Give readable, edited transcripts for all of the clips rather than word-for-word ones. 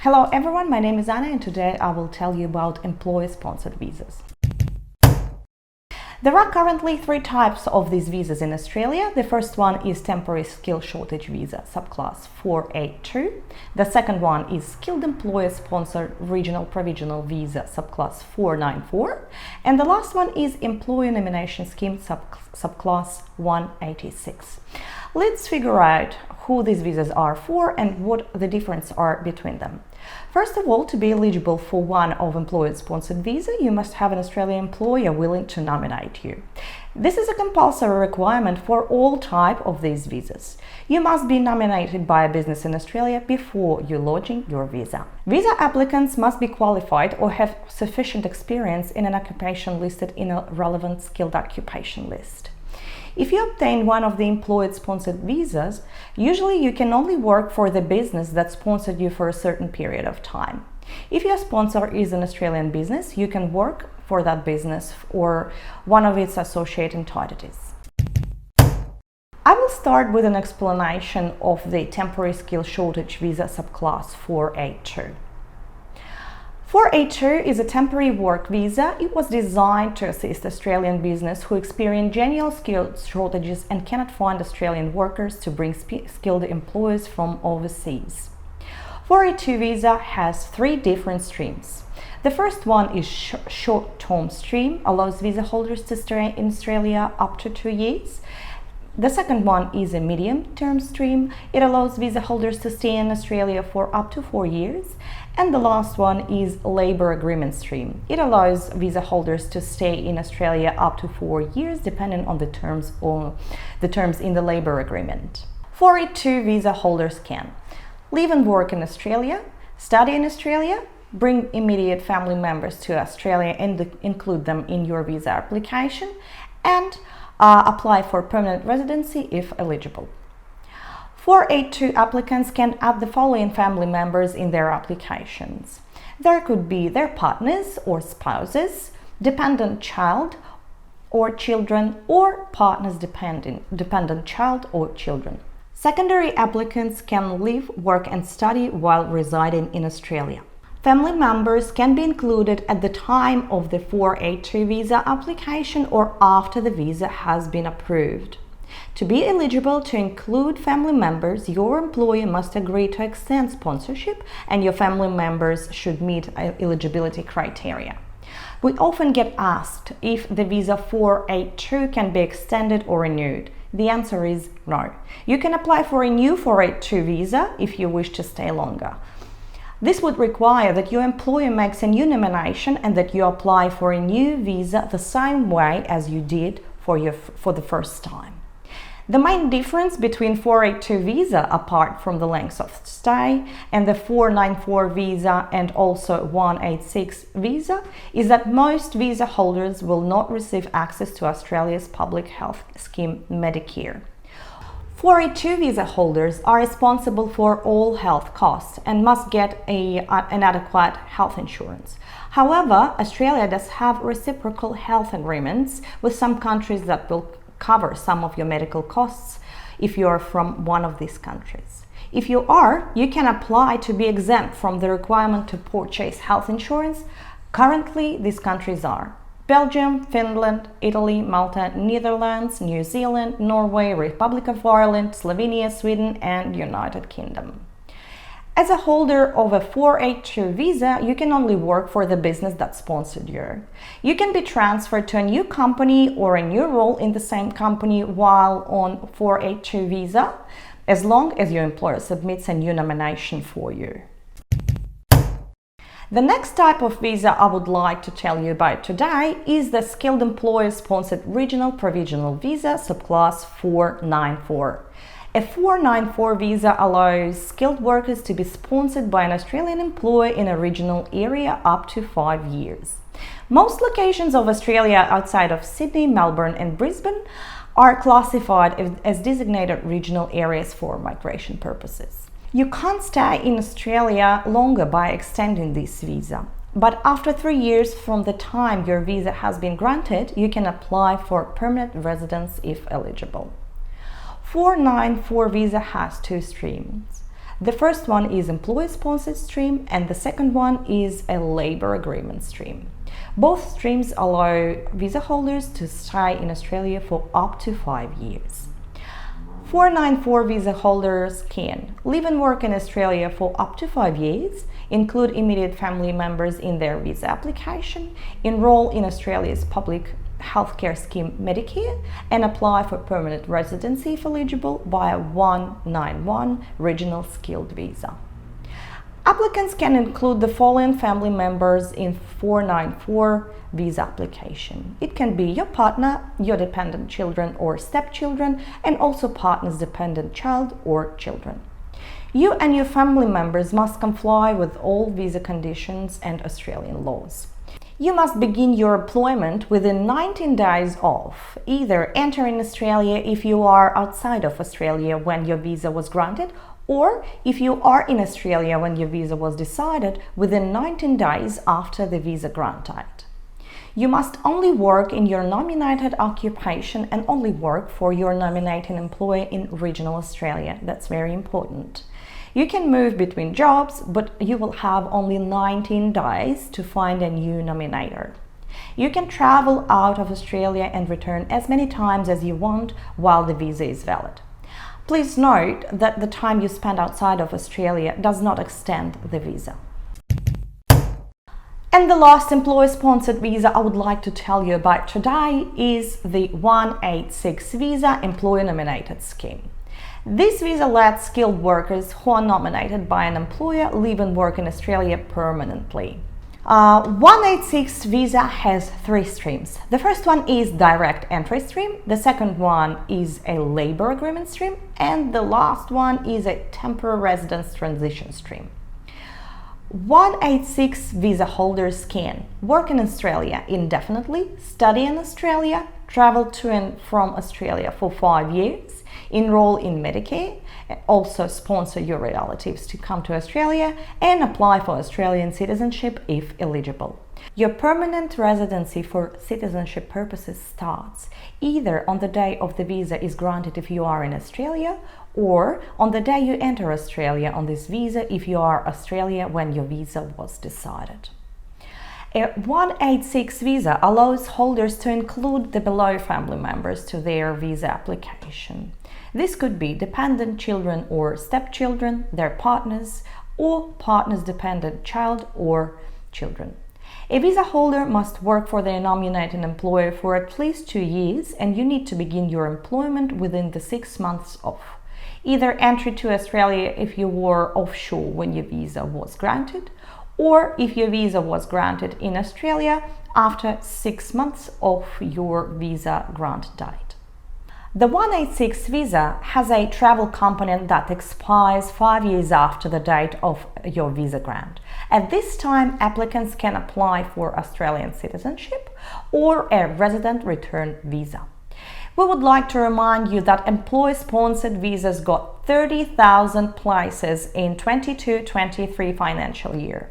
Hello everyone, my name is Anna and today I will tell you about employer-sponsored visas. There are currently three types of these visas in Australia. The first one is temporary skill shortage visa, subclass 482. The second one is skilled employer-sponsored regional provisional visa, subclass 494. And the last one is employer nomination scheme, subclass 186. Let's figure out who these visas are for and what the differences are between them. First of all, to be eligible for one of employer-sponsored visa, you must have an Australian employer willing to nominate you. This is a compulsory requirement for all types of these visas. You must be nominated by a business in Australia before you lodging your visa. Visa applicants must be qualified or have sufficient experience in an occupation listed in a relevant skilled occupation list. If you obtain one of the employer-sponsored visas, usually you can only work for the business that sponsored you for a certain period of time. If your sponsor is an Australian business, you can work for that business or one of its associate entities. I will start with an explanation of the temporary skill shortage visa subclass 482. 482 is a temporary work visa. It was designed to assist Australian business who experience genuine skill shortages and cannot find Australian workers to bring skilled employees from overseas. 482 visa has three different streams. The first one is short-term stream, allows visa holders to stay in Australia up to 2 years. The second one is a medium-term stream. It allows visa holders to stay in Australia for up to 4 years. And the last one is labour agreement stream. It allows visa holders to stay in Australia up to 4 years, depending on the terms in the labour agreement. 482 visa holders can live and work in Australia, study in Australia, bring immediate family members to Australia and include them in your visa application, and apply for permanent residency if eligible. 482 applicants can add the following family members in their applications. There could be their partners or spouses, dependent child or children, or partners dependent child or children. Secondary applicants can live, work and study while residing in Australia. Family members can be included at the time of the 482 visa application or after the visa has been approved. To be eligible to include family members, your employer must agree to extend sponsorship and your family members should meet eligibility criteria. We often get asked if the visa 482 can be extended or renewed. The answer is no. You can apply for a new 482 visa if you wish to stay longer. This would require that your employer makes a new nomination and that you apply for a new visa the same way as you did for the first time. The main difference between 482 visa, apart from the length of stay, and the 494 visa and also 186 visa, is that most visa holders will not receive access to Australia's public health scheme Medicare. 482 visa holders are responsible for all health costs and must get an adequate health insurance. However, Australia does have reciprocal health agreements with some countries that will cover some of your medical costs if you are from one of these countries. If you are, you can apply to be exempt from the requirement to purchase health insurance. Currently, these countries are Belgium, Finland, Italy, Malta, Netherlands, New Zealand, Norway, Republic of Ireland, Slovenia, Sweden, and United Kingdom. As a holder of a 482 visa, you can only work for the business that sponsored you. You can be transferred to a new company or a new role in the same company while on 482 visa, as long as your employer submits a new nomination for you. The next type of visa I would like to tell you about today is the skilled employer-sponsored regional provisional visa, subclass 494. A 494 visa allows skilled workers to be sponsored by an Australian employer in a regional area up to 5 years. Most locations of Australia outside of Sydney, Melbourne and Brisbane are classified as designated regional areas for migration purposes. You can't stay in Australia longer by extending this visa, but after 3 years from the time your visa has been granted, you can apply for permanent residence if eligible. 494 visa has two streams. The first one is employer-sponsored stream and the second one is a labor agreement stream. Both streams allow visa holders to stay in Australia for up to 5 years. 494 visa holders can live and work in Australia for up to 5 years, include immediate family members in their visa application, enroll in Australia's public healthcare scheme Medicare, and apply for permanent residency if eligible via 191 regional skilled visa. Applicants can include the following family members in 494 visa application. It can be your partner, your dependent children or stepchildren, and also partner's dependent child or children. You and your family members must comply with all visa conditions and Australian laws. You must begin your employment within 19 days of either entering Australia if you are outside of Australia when your visa was granted, or if you are in Australia when your visa was decided within 19 days after the visa grant date. You must only work in your nominated occupation and only work for your nominating employer in regional Australia. That's very important. You can move between jobs, but you will have only 19 days to find a new nominator. You can travel out of Australia and return as many times as you want while the visa is valid. Please note that the time you spend outside of Australia does not extend the visa. And the last employer-sponsored visa I would like to tell you about today is the 186 visa employer-nominated scheme. This visa lets skilled workers who are nominated by an employer live and work in Australia permanently. 186 visa has 3 streams. The first one is direct entry stream, the second one is a labor agreement stream, and the last one is a temporary residence transition stream. 186 visa holders can work in Australia indefinitely, study in Australia, travel to and from Australia for 5 years, enroll in Medicare, also sponsor your relatives to come to Australia, and apply for Australian citizenship if eligible. Your permanent residency for citizenship purposes starts either on the day of the visa is granted if you are in Australia, or on the day you enter Australia on this visa if you are Australia when your visa was decided. A 186 visa allows holders to include the below family members to their visa application. This could be dependent children or stepchildren, their partners, or partner's dependent child or children. A visa holder must work for their nominating employer for at least 2 years, and you need to begin your employment within the 6 months of either entry to Australia if you were offshore when your visa was granted, or if your visa was granted in Australia after 6 months of your visa grant date. The 186 visa has a travel component that expires 5 years after the date of your visa grant. At this time, applicants can apply for Australian citizenship or a resident return visa. We would like to remind you that employer-sponsored visas got 30,000 places in 22-23 financial year.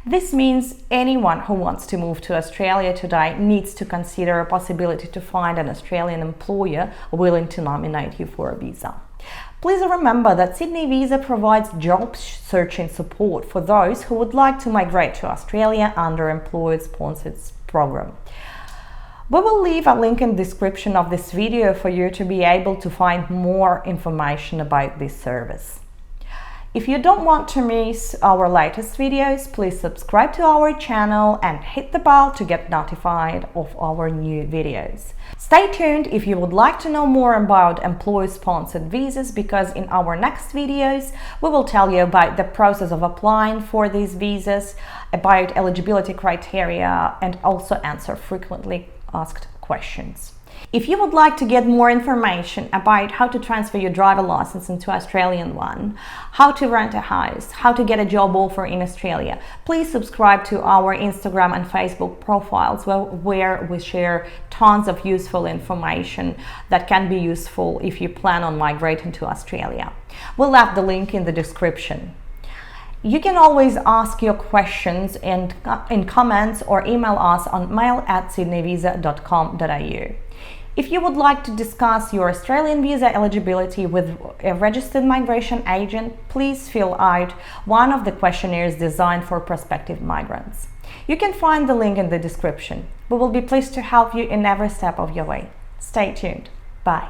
This means anyone who wants to move to Australia today needs to consider a possibility to find an Australian employer willing to nominate you for a visa. Please remember that Sydney Visa provides job searching support for those who would like to migrate to Australia under employer-sponsored program. We will leave a link in the description of this video for you to be able to find more information about this service. If you don't want to miss our latest videos, please subscribe to our channel and hit the bell to get notified of our new videos. Stay tuned if you would like to know more about employer-sponsored visas, because in our next videos we will tell you about the process of applying for these visas, about eligibility criteria, and also answer frequently asked questions. If you would like to get more information about how to transfer your driver license into Australian one, how to rent a house, how to get a job offer in Australia, please subscribe to our Instagram and Facebook profiles where we share tons of useful information that can be useful if you plan on migrating to Australia. We'll have the link in the description. You can always ask your questions in comments or email us on mail@sydneyvisa.com.au. If you would like to discuss your Australian visa eligibility with a registered migration agent, please fill out one of the questionnaires designed for prospective migrants. You can find the link in the description. We will be pleased to help you in every step of your way. Stay tuned. Bye.